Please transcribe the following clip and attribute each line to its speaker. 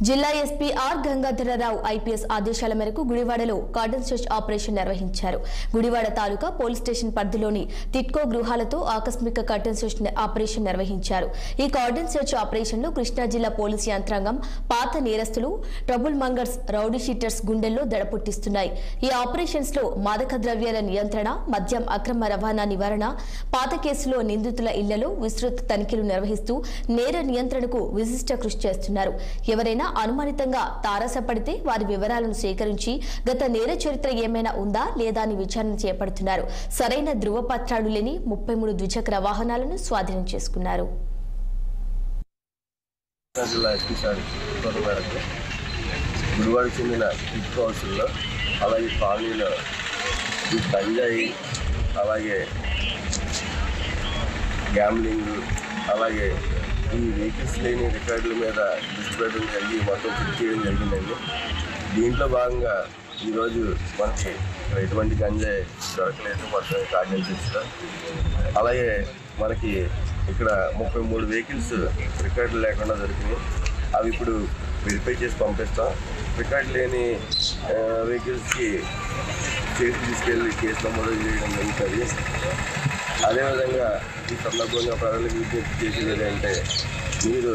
Speaker 1: జిల్లా SP R Gangadhara Rao IPS ఆదేశాల మేరకు గుడివాడలో కార్డన్ సెర్చ్ ఆపరేషన్ నిర్వహించారు. గుడివాడ తాలూకా పోలీస్ స్టేషన్ పరిధిలోని టిట్కో గృహాలతో ఆకస్మిక కార్డన్ సెర్చ్ ఆపరేషన్ నిర్వహించారు. ఈ కార్డన్ సెర్చ్ ఆపరేషన్ లో కృష్ణా జిల్లా పోలీసు యంత్రాంగం పాత నేరస్తులు, ట్రబుల్ మంగర్స్, రౌడీ షీటర్స్ గుండెల్లో దడపుట్టిస్తున్నాయి. ఈ ఆపరేషన్స్ లో మాదక ద్రవ్యాల నియంత్రణ, మద్యం అక్రమ రవాణా నివారణ, పాత కేసులో నిందితుల ఇళ్లలో విస్తృత తనిఖీలు నిర్వహిస్తూ నేర నియంత్రణకు విశిష్ట కృషి చేస్తున్నారు. ఎవరైనా అనుమానితంగా తారసపడితే వారి వివరాలను సేకరించి గత నేర చరిత్ర ఏమైనా ఉందా లేదా అని విచారణ చేపడుతున్నారు. సరైన ధృవపత్రాలు లేని 33 ద్విచక్ర వాహనాలను స్వాధీనం చేసుకున్నారు.
Speaker 2: గుడివాడకు చెందిన టిట్కో హౌస్లో అలాగే కాలనీలో ఈ గంజాయి, అలాగే గ్యాంబ్లింగ్, అలాగే ఈ వెహికల్స్ లేని రికార్డుల మీద దృష్టి పెట్టడం జరిగి మొత్తం చెక్ చేయడం జరిగిందండి. దీంట్లో భాగంగా ఈరోజు మనకి ఎటువంటి గంజాయి దొరకలేదు మొత్తం కార్డన్ సెర్చ్లో. అలాగే మనకి ఇక్కడ 33 వెహికల్స్ రికార్డులు లేకుండా దొరికినాయి. అవి ఇప్పుడు వెరిఫై చేసి పంపిస్తాం. రికార్డు లేని వెహికల్స్కి చేసి తీసుకెళ్ళి కేసు నమోదు చేయడం జరుగుతుంది. అదేవిధంగా ఈ సందర్భంగా ప్రజలకు విజ్ఞప్తి చేసేది ఏంటంటే, మీరు